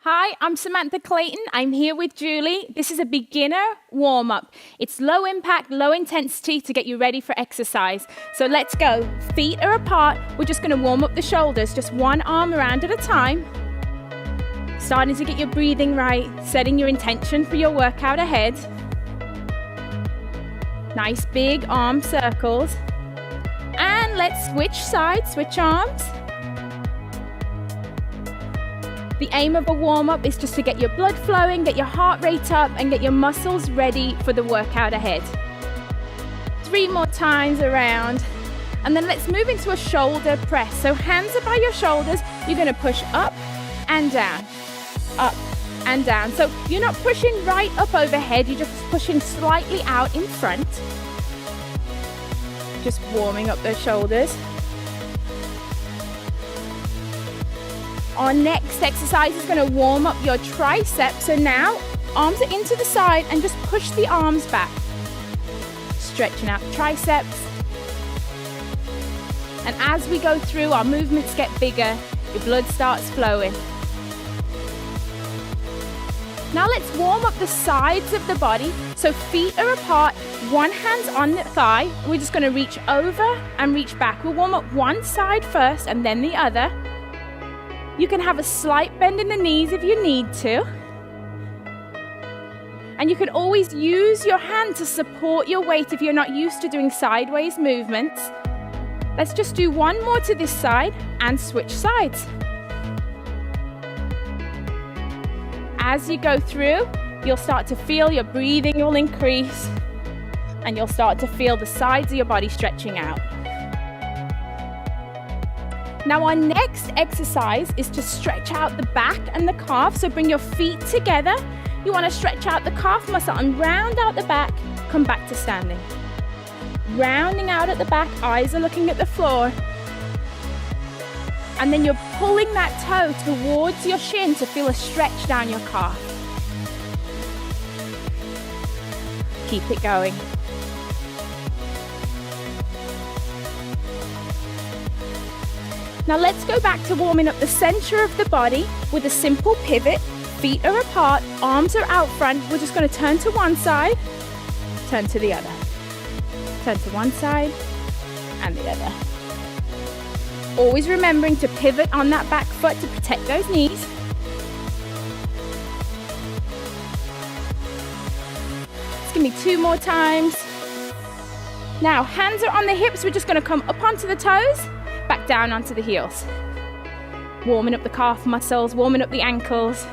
Hi, I'm Samantha Clayton. I'm here with Julie. This is a beginner warm-up. It's low impact, low intensity to get you ready for exercise. So let's go. Feet are apart. We're just going to warm up the shoulders, just one arm around at a time. Starting to get your breathing right, setting your intention for your workout ahead. Nice big arm circles. And let's switch sides, switch arms. The aim of a warm-up is just to get your blood flowing, get your heart rate up, and get your muscles ready for the workout ahead. 3 more times around. And then let's move into a shoulder press. So hands are by your shoulders. You're going to push up and down, up and down. So you're not pushing right up overhead, you're just pushing slightly out in front. Just warming up those shoulders. Our next exercise is going to warm up your triceps. So now, arms are into the side and just push the arms back. Stretching out the triceps. And as we go through, our movements get bigger, your blood starts flowing. Now let's warm up the sides of the body. So feet are apart, one hand's on the thigh. We're just going to reach over and reach back. We'll warm up one side first and then the other. You can have a slight bend in the knees if you need to. And you can always use your hand to support your weight if you're not used to doing sideways movements. Let's just do one more to this side and switch sides. As you go through, you'll start to feel your breathing will increase and you'll start to feel the sides of your body stretching out. Now our next exercise is to stretch out the back and the calf. So bring your feet together. You want to stretch out the calf muscle and round out the back. Come back to standing. Rounding out at the back, eyes are looking at the floor. And then you're pulling that toe towards your shin to feel a stretch down your calf. Keep it going. Now let's go back to warming up the center of the body with a simple pivot. Feet are apart, arms are out front. We're just going to turn to one side, turn to the other. Turn to one side and the other. Always remembering to pivot on that back foot to protect those knees. Just give me 2 more times. Now hands are on the hips. We're just going to come up onto the toes. Back down onto the heels. Warming up the calf muscles, warming up the ankles.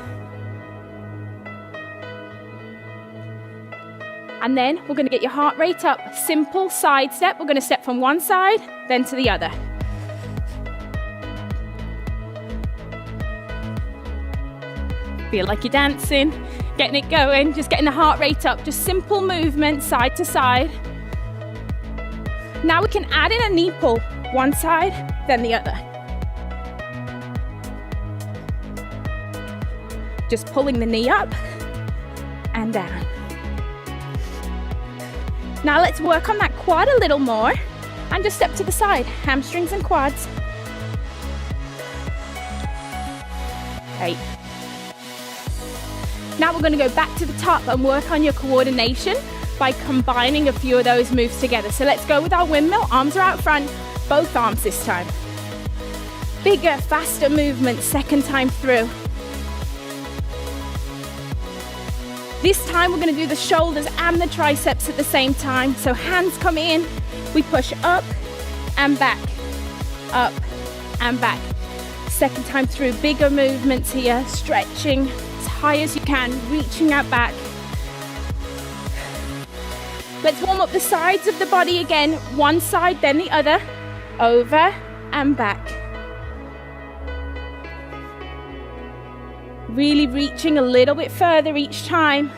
And then we're going to get your heart rate up. Simple side step. We're going to step from one side, then to the other. Feel like you're dancing, getting it going, just getting the heart rate up. Just simple movement, side to side. Now we can add in a knee pull. One side, then the other. Just pulling the knee up and down. Now let's work on that quad a little more and just step to the side, hamstrings and quads. Okay. Now we're going to go back to the top and work on your coordination by combining a few of those moves together. So let's go with our windmill, arms are out front. Both arms this time. Bigger, faster movement, second time through. This time we're going to do the shoulders and the triceps at the same time. So hands come in, we push up and back, up and back. Second time through, bigger movements here, stretching as high as you can, reaching out back. Let's warm up the sides of the body again, one side then the other. Over and back. Really reaching a little bit further each time.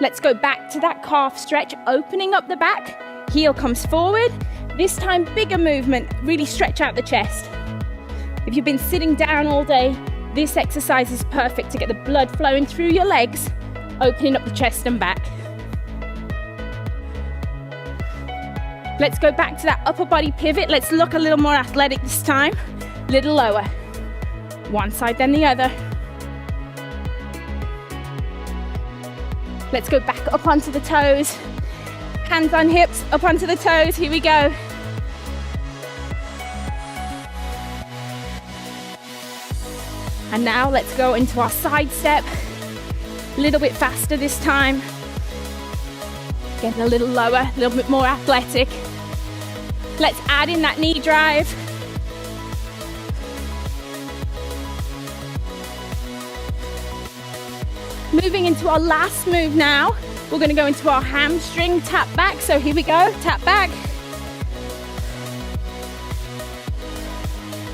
Let's go back to that calf stretch, opening up the back. Heel comes forward. This time, bigger movement. Really stretch out the chest. If you've been sitting down all day, this exercise is perfect to get the blood flowing through your legs, opening up the chest and back. Let's go back to that upper body pivot. Let's look a little more athletic this time. Little lower. One side, then the other. Let's go back up onto the toes. Hands on hips, up onto the toes. Here we go. And now let's go into our side step. A little bit faster this time. Getting a little lower, a little bit more athletic. Let's add in that knee drive. Moving into our last move now. We're going to go into our hamstring tap back. So here we go, tap back.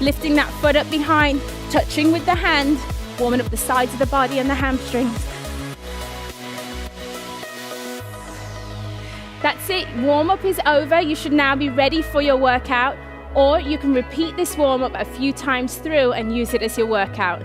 Lifting that foot up behind, touching with the hand, warming up the sides of the body and the hamstrings. That's it, warm-up is over. You should now be ready for your workout, or you can repeat this warm-up a few times through and use it as your workout.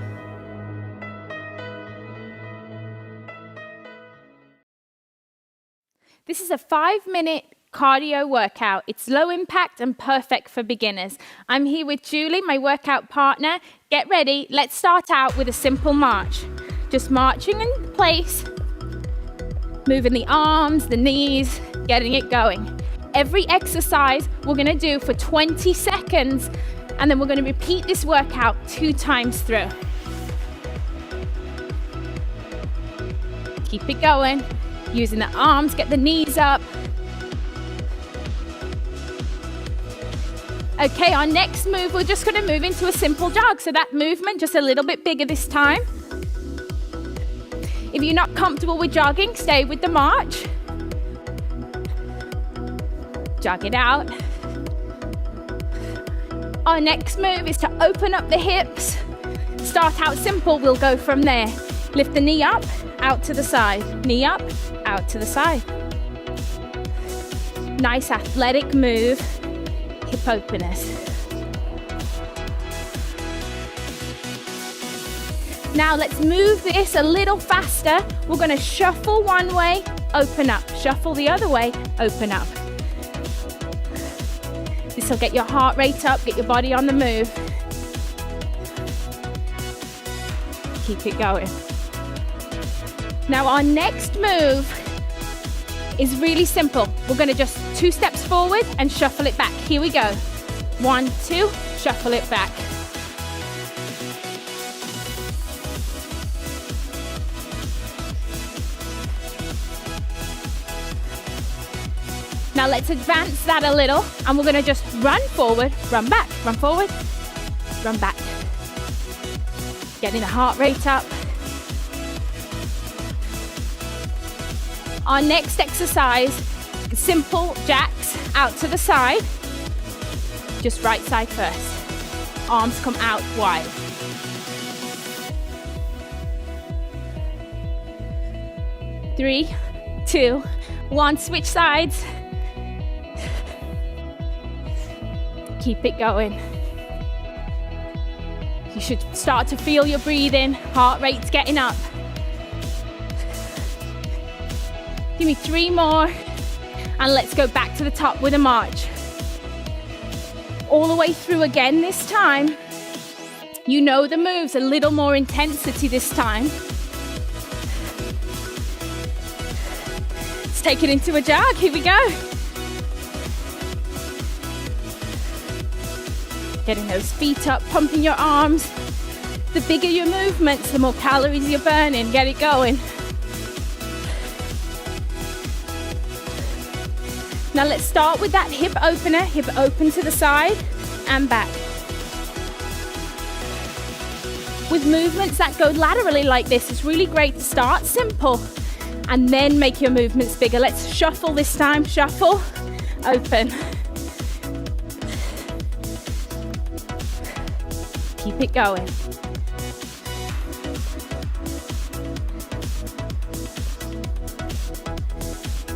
This is a 5-minute cardio workout. It's low impact and perfect for beginners. I'm here with Julie, my workout partner. Get ready. Let's start out with a simple march. Just marching in place, moving the arms, the knees, getting it going. Every exercise we're going to do for 20 seconds, and then we're going to repeat this workout 2 times through. Keep it going. Using the arms, get the knees up. Okay, our next move, we're just going to move into a simple jog. So that movement, just a little bit bigger this time. If you're not comfortable with jogging, stay with the march. Jog it out. Our next move is to open up the hips. Start out simple, we'll go from there. Lift the knee up, out to the side. Knee up, out to the side. Nice athletic move. Hip openers. Now let's move this a little faster. We're going to shuffle one way, open up. Shuffle the other way, open up. This will get your heart rate up, get your body on the move. Keep it going. Now our next move is really simple. We're going to just 2 steps forward and shuffle it back. Here we go. 1, 2, shuffle it back. Now let's advance that a little, and we're going to just run forward, run back, run forward, run back. Getting the heart rate up. Our next exercise, simple jacks out to the side. Just right side first. Arms come out wide. Three, 2, 1, switch sides. Keep it going. You should start to feel your breathing, heart rate's getting up. Give me 3 more, and let's go back to the top with a march. All the way through again this time. You know the moves, a little more intensity this time. Let's take it into a jog, here we go. Getting those feet up, pumping your arms. The bigger your movements, the more calories you're burning. Get it going. Now let's start with that hip opener, hip open to the side and back. With movements that go laterally like this, it's really great to start simple and then make your movements bigger. Let's shuffle this time, shuffle, open. Keep it going.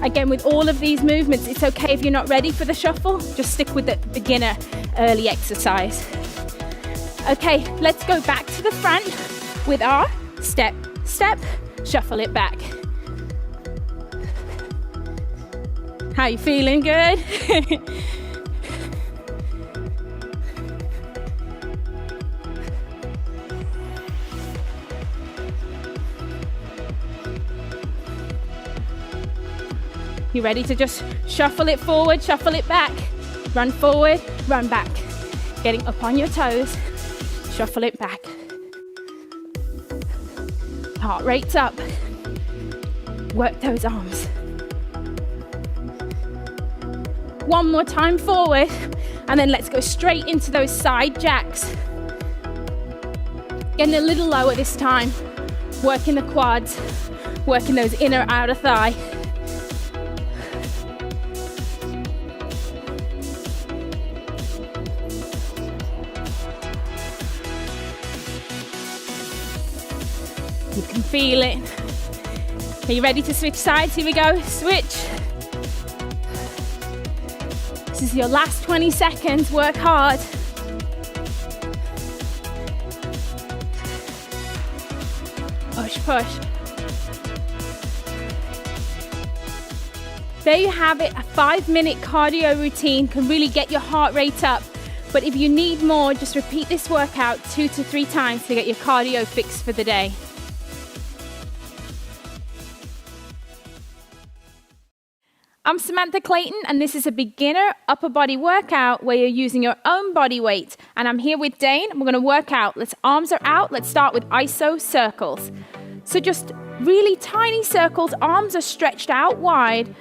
Again, with all of these movements, it's okay if you're not ready for the shuffle. Just stick with the beginner early exercise. Okay, let's go back to the front with our step, step, shuffle it back. How you feeling? Good? You ready to just shuffle it forward, shuffle it back, run forward, run back. Getting up on your toes, shuffle it back. Heart rate's up. Work those arms. One more time forward, and then let's go straight into those side jacks. Getting a little lower this time. Working the quads, working those inner outer thigh. You can feel it. Are you ready to switch sides? Here we go. Switch. This is your last 20 seconds. Work hard. Push, push. There you have it. A 5-minute cardio routine can really get your heart rate up. But if you need more, just repeat this workout 2 to 3 times to get your cardio fixed for the day. I'm Samantha Clayton, and this is a beginner upper body workout where you're using your own body weight. And I'm here with Dane, and we're gonna work out. Arms are out. Let's start with iso circles. So just really tiny circles, arms are stretched out wide,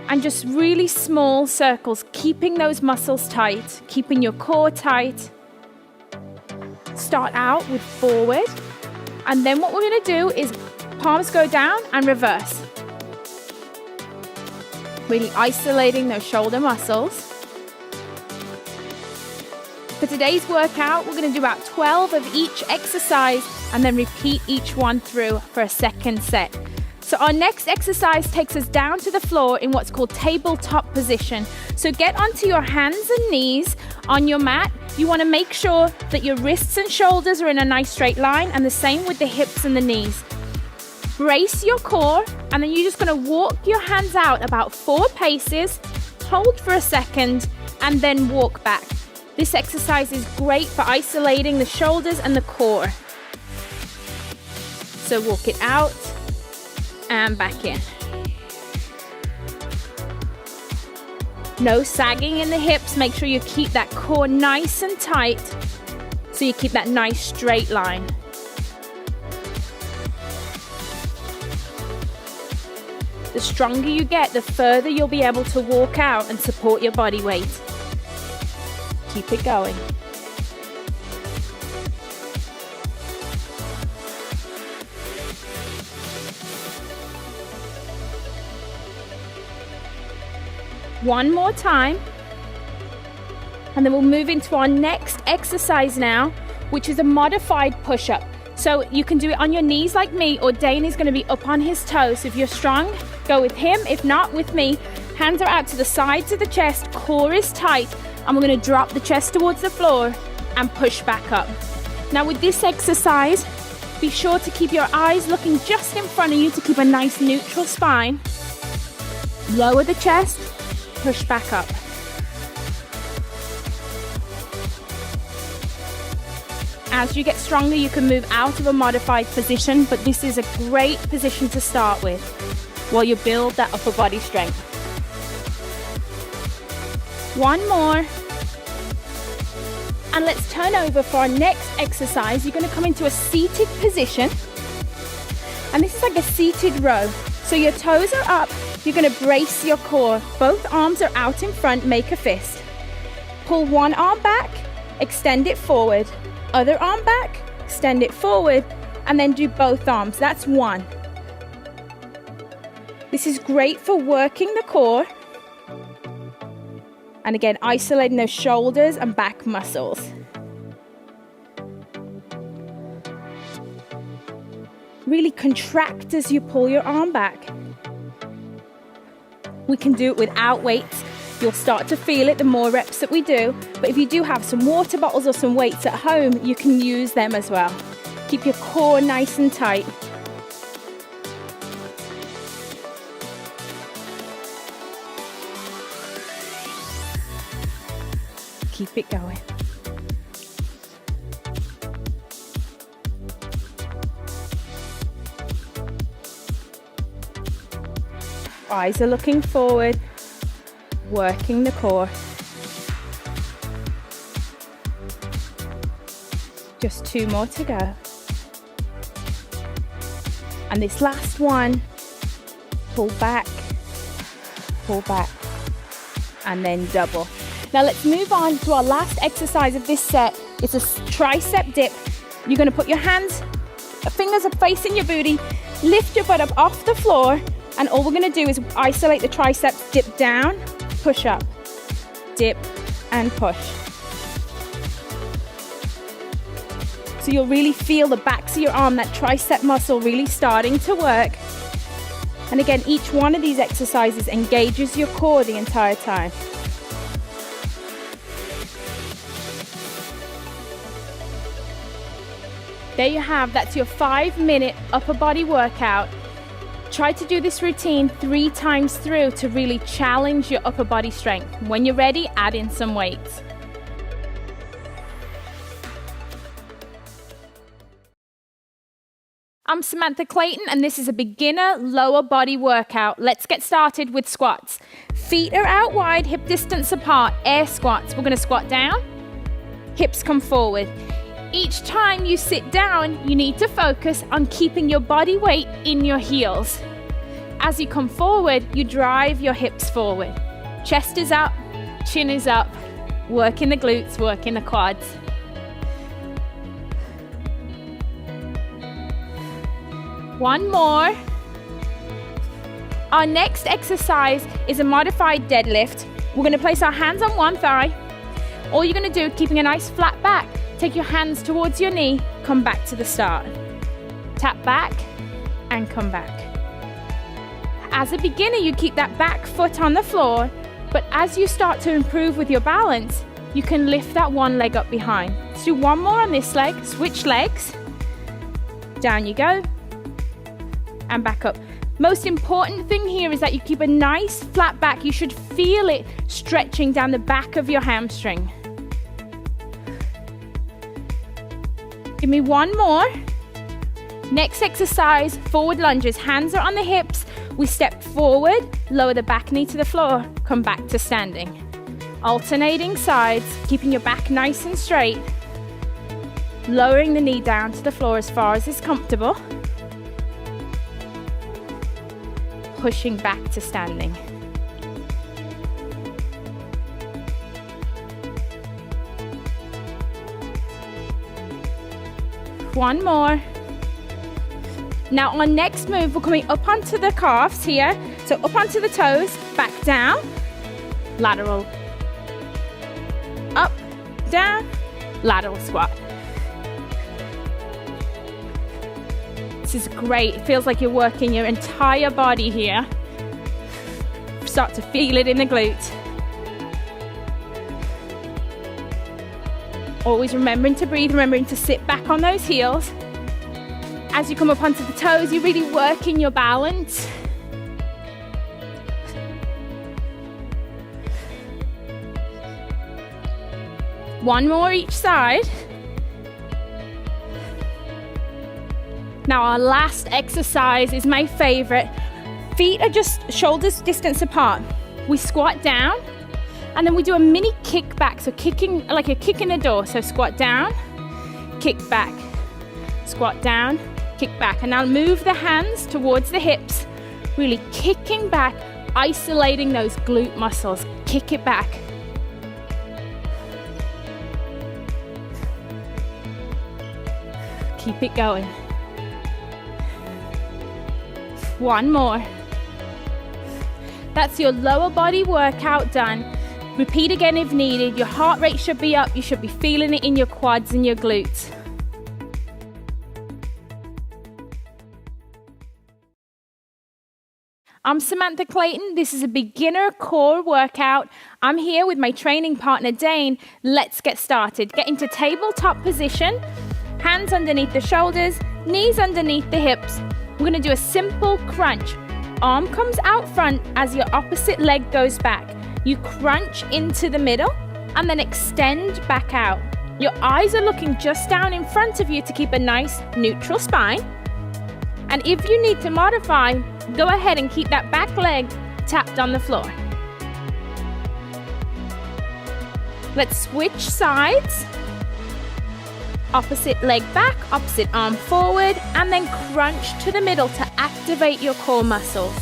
and just really small circles, keeping those muscles tight, keeping your core tight. Start out with forward, and then what we're gonna do is palms go down and reverse. Really isolating those shoulder muscles. For today's workout, we're going to do about 12 of each exercise and then repeat each one through for a second set. So our next exercise takes us down to the floor in what's called tabletop position. So get onto your hands and knees on your mat. You want to make sure that your wrists and shoulders are in a nice straight line, and the same with the hips and the knees. Brace your core, and then you're just going to walk your hands out about 4 paces, hold for a second, and then walk back. This exercise is great for isolating the shoulders and the core. So walk it out and back in. No sagging in the hips. Make sure you keep that core nice and tight so you keep that nice straight line. The stronger you get, the further you'll be able to walk out and support your body weight. Keep it going. One more time. And then we'll move into our next exercise now, which is a modified push-up. So you can do it on your knees like me, or Dane is going to be up on his toes. So if you're strong, go with him. If not, with me. Hands are out to the sides of the chest, core is tight, and we're going to drop the chest towards the floor and push back up. Now with this exercise, be sure to keep your eyes looking just in front of you to keep a nice neutral spine. Lower the chest, push back up. As you get stronger, you can move out of a modified position, but this is a great position to start with while you build that upper body strength. One more. And let's turn over for our next exercise. You're going to come into a seated position. And this is like a seated row. So your toes are up. You're going to brace your core. Both arms are out in front, make a fist. Pull one arm back, extend it forward. Other arm back, extend it forward, and then do both arms. That's one. This is great for working the core. And again, isolating those shoulders and back muscles. Really contract as you pull your arm back. We can do it without weights. You'll start to feel it the more reps that we do. But if you do have some water bottles or some weights at home, you can use them as well. Keep your core nice and tight. Keep it going. eyes are looking forward, working the core. Just 2 more to go. And this last one, pull back, and then double. Now let's move on to our last exercise of this set. It's a tricep dip. You're gonna put your hands, fingers are facing your booty, lift your butt up off the floor, and all we're gonna do is isolate the triceps, dip down, push up, dip, and push. So you'll really feel the backs of your arm, that tricep muscle really starting to work. And again, each one of these exercises engages your core the entire time. There you have, that's your 5-minute upper body workout. Try to do this routine 3 times through to really challenge your upper body strength. When you're ready, add in some weights. I'm Samantha Clayton, and this is a beginner lower body workout. Let's get started with squats. Feet are out wide, hip distance apart, air squats. We're gonna squat down, hips come forward. Each time you sit down, you need to focus on keeping your body weight in your heels. As you come forward, you drive your hips forward. Chest is up, chin is up, working the glutes, working the quads. One more. Our next exercise is a modified deadlift. We're gonna place our hands on one thigh. All you're gonna do, keeping a nice flat back, take your hands towards your knee, come back to the start. Tap back and come back. As a beginner, you keep that back foot on the floor, but as you start to improve with your balance, you can lift that one leg up behind. Let's do one more on this leg, switch legs. Down you go, and back up. Most important thing here is that you keep a nice flat back. You should feel it stretching down the back of your hamstring. Give me one more. Next exercise, forward lunges. Hands are on the hips. We step forward, lower the back knee to the floor, come back to standing. Alternating sides, keeping your back nice and straight. Lowering the knee down to the floor as far as is comfortable. Pushing back to standing. One more. Now our next move, we're coming up onto the calves here. So up onto the toes, back down, lateral. Up, down, lateral squat. This is great. It feels like you're working your entire body here. Start to feel it in the glutes. Always remembering to breathe, remembering to sit back on those heels. As you come up onto the toes, you're really working your balance. One more each side. Now our last exercise is my favorite. Feet are just shoulders distance apart. We squat down and then we do a mini kick back. So kicking like a kick in the door. So squat down, kick back, squat down, kick back. And now move the hands towards the hips, really kicking back, isolating those glute muscles. Kick it back. Keep it going. One more. That's your lower body workout done. Repeat again if needed. Your heart rate should be up. You should be feeling it in your quads and your glutes. I'm Samantha Clayton. This is a beginner core workout. I'm here with my training partner, Dane. Let's get started. Get into tabletop position. Hands underneath the shoulders, knees underneath the hips. We're gonna do a simple crunch. Arm comes out front as your opposite leg goes back. You crunch into the middle and then extend back out. Your eyes are looking just down in front of you to keep a nice neutral spine. And if you need to modify, go ahead and keep that back leg tapped on the floor. Let's switch sides. Opposite leg back, opposite arm forward, and then crunch to the middle to activate your core muscles.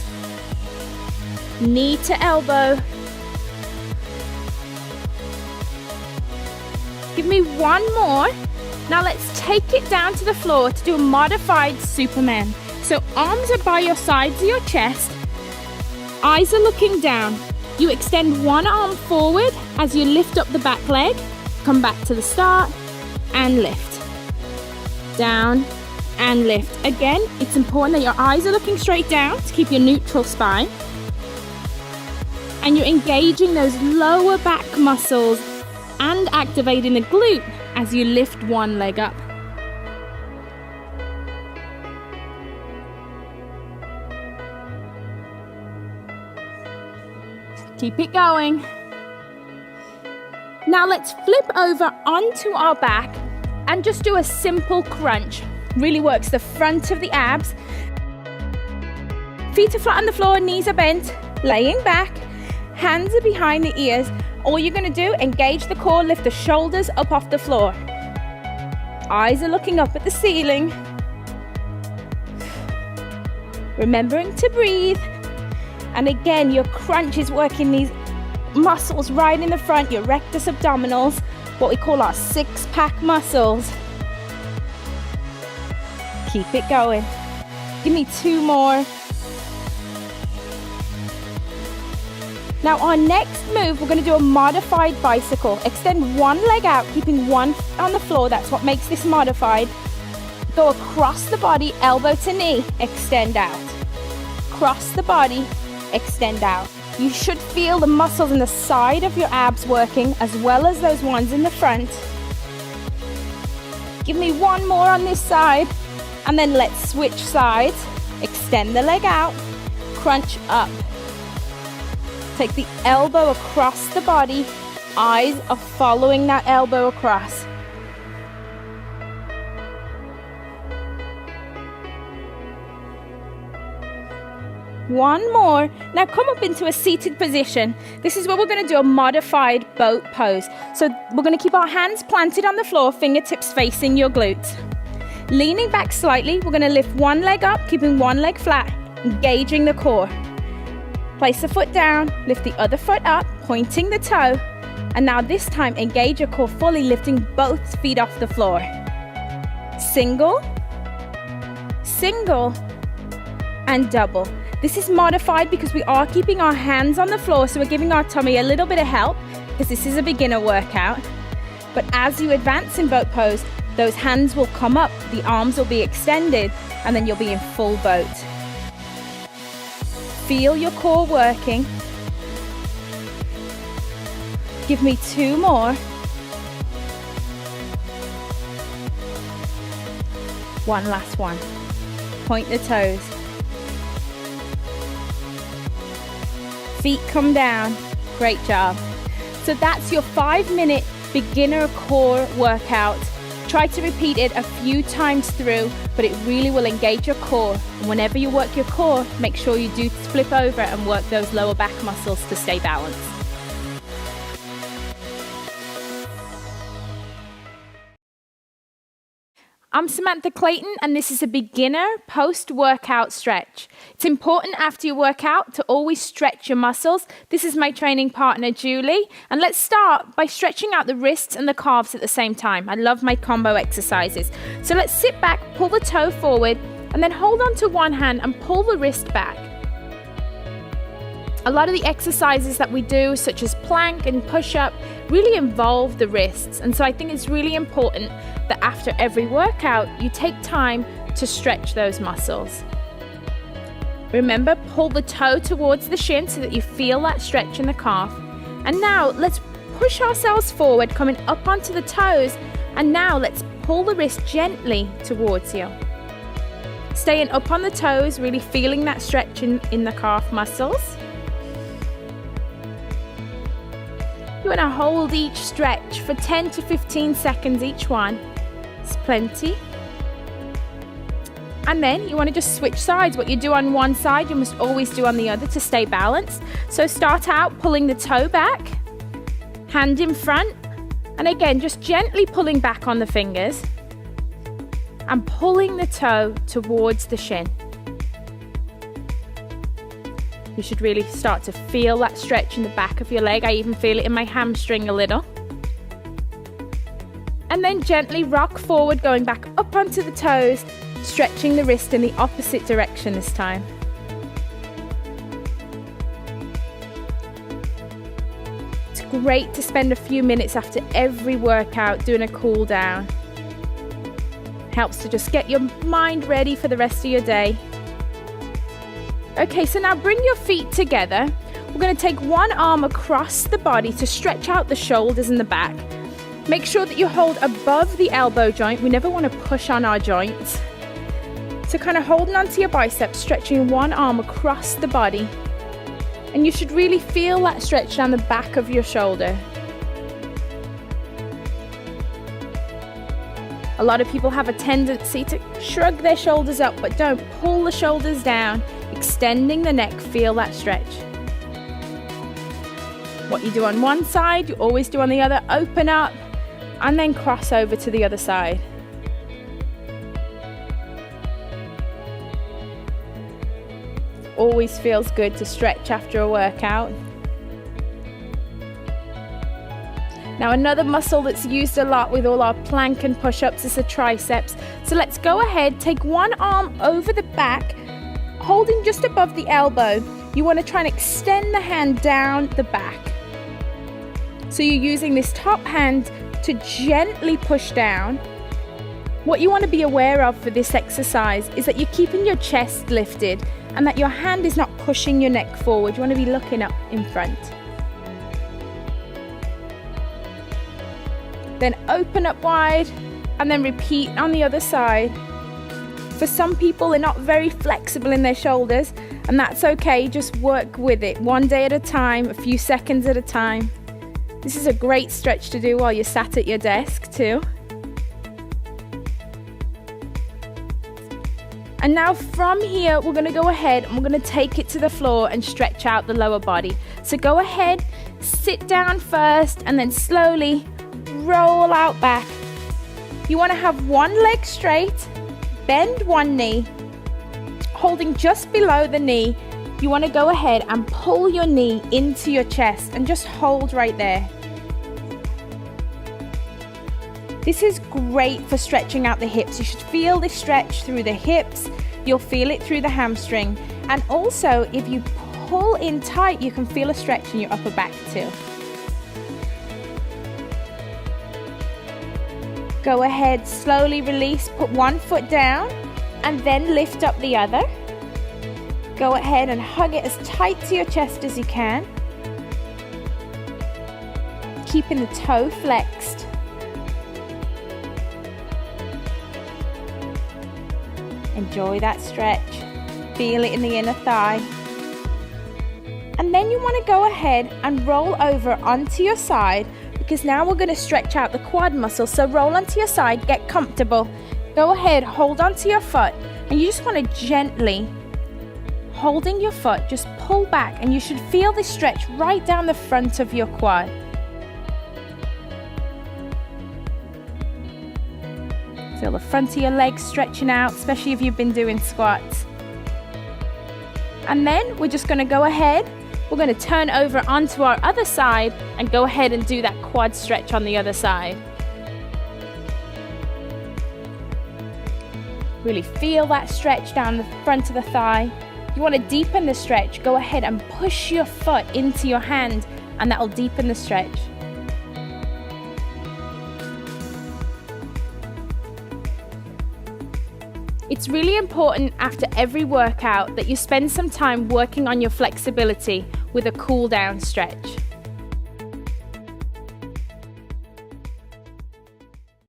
Knee to elbow. Give me one more. Now let's take it down to the floor to do a modified Superman. So arms are by your sides of your chest. Eyes are looking down. You extend one arm forward as you lift up the back leg. Come back to the start and lift. Down and lift. Again, it's important that your eyes are looking straight down to keep your neutral spine. And you're engaging those lower back muscles and activating the glute as you lift one leg up. Keep it going. Now let's flip over onto our back and just do a simple crunch. Really works the front of the abs. Feet are flat on the floor, knees are bent, laying back, hands are behind the ears. All you're going to do, engage the core, lift the shoulders up off the floor. Eyes are looking up at the ceiling. Remembering to breathe. And again, your crunch is working these muscles right in the front, your rectus abdominals, what we call our six-pack muscles. Keep it going. Give me two more. Now our next move, we're going to do a modified bicycle. Extend one leg out, keeping one on the floor. That's what makes this modified. Go across the body, elbow to knee, extend out. Cross the body, extend out. You should feel the muscles in the side of your abs working as well as those ones in the front. Give me one more on this side and then let's switch sides. Extend the leg out, crunch up. Take the elbow across the body. Eyes are following that elbow across. One more. Now come up into a seated position. This is where we're going to do a modified boat pose. So we're going to keep our hands planted on the floor, fingertips facing your glutes. Leaning back slightly, we're going to lift one leg up, keeping one leg flat, engaging the core. Place the foot down, lift the other foot up, pointing the toe. And now this time, engage your core fully, lifting both feet off the floor. Single, single, and double. This is modified because we are keeping our hands on the floor, so we're giving our tummy a little bit of help because this is a beginner workout. But as you advance in boat pose, those hands will come up, the arms will be extended, and then you'll be in full boat. Feel your core working. Give me two more. One last one. Point the toes. Feet come down. Great job. So that's your 5-minute beginner core workout. Try to repeat it a few times through, but it really will engage your core. And whenever you work your core, make sure you do flip over and work those lower back muscles to stay balanced. I'm Samantha Clayton, and this is a beginner post-workout stretch. It's important after your workout to always stretch your muscles. This is my training partner, Julie. And let's start by stretching out the wrists and the calves at the same time. I love my combo exercises. So let's sit back, pull the toe forward, and then hold on to one hand and pull the wrist back. A lot of the exercises that we do, such as plank and push-up, really involve the wrists. And so I think it's really important that after every workout, you take time to stretch those muscles. Remember, pull the toe towards the shin so that you feel that stretch in the calf. And now let's push ourselves forward, coming up onto the toes. And now let's pull the wrist gently towards you. Staying up on the toes, really feeling that stretch in the calf muscles. You want to hold each stretch for 10 to 15 seconds each one. It's plenty. And then you want to just switch sides. What you do on one side, you must always do on the other to stay balanced. So start out pulling the toe back, hand in front, and again, just gently pulling back on the fingers and pulling the toe towards the shin. You should really start to feel that stretch in the back of your leg. I even feel it in my hamstring a little. And then gently rock forward, going back up onto the toes, stretching the wrist in the opposite direction this time. It's great to spend a few minutes after every workout doing a cool down. Helps to just get your mind ready for the rest of your day. Okay, so now bring your feet together. We're going to take one arm across the body to stretch out the shoulders and the back. Make sure that you hold above the elbow joint. We never want to push on our joints. So kind of holding onto your biceps, stretching one arm across the body. And you should really feel that stretch down the back of your shoulder. A lot of people have a tendency to shrug their shoulders up, but don't. Pull the shoulders down, extending the neck, feel that stretch. What you do on one side, you always do on the other. Open up and then cross over to the other side. Always feels good to stretch after a workout. Now another muscle that's used a lot with all our plank and push-ups is the triceps. So let's go ahead, take one arm over the back, holding just above the elbow. You want to try and extend the hand down the back. So you're using this top hand to gently push down. What you want to be aware of for this exercise is that you're keeping your chest lifted and that your hand is not pushing your neck forward. You want to be looking up in front. Then open up wide and then repeat on the other side. For some people, they're not very flexible in their shoulders, and that's okay. Just work with it one day at a time, a few seconds at a time. This is a great stretch to do while you're sat at your desk too. And now from here, we're going to go ahead and we're going to take it to the floor and stretch out the lower body. So go ahead, sit down first and then slowly roll out back. You want to have one leg straight, bend one knee, holding just below the knee. You want to go ahead and pull your knee into your chest and just hold right there. This is great for stretching out the hips. You should feel this stretch through the hips. You'll feel it through the hamstring. And also, if you pull in tight, you can feel a stretch in your upper back too. Go ahead, slowly release, put one foot down and then lift up the other. Go ahead and hug it as tight to your chest as you can. Keeping the toe flexed. Enjoy that stretch. Feel it in the inner thigh. And then you want to go ahead and roll over onto your side, because now we're going to stretch out the quad muscle. So roll onto your side, get comfortable. Go ahead, hold onto your foot, and you just want to gently, holding your foot, just pull back, and you should feel this stretch right down the front of your quad. Feel the front of your legs stretching out, especially if you've been doing squats. And then we're just going to go ahead, we're going to turn over onto our other side and go ahead and do that quad stretch on the other side. Really feel that stretch down the front of the thigh. You want to deepen the stretch, go ahead and push your foot into your hand, and that will deepen the stretch. It's really important after every workout that you spend some time working on your flexibility with a cool down stretch.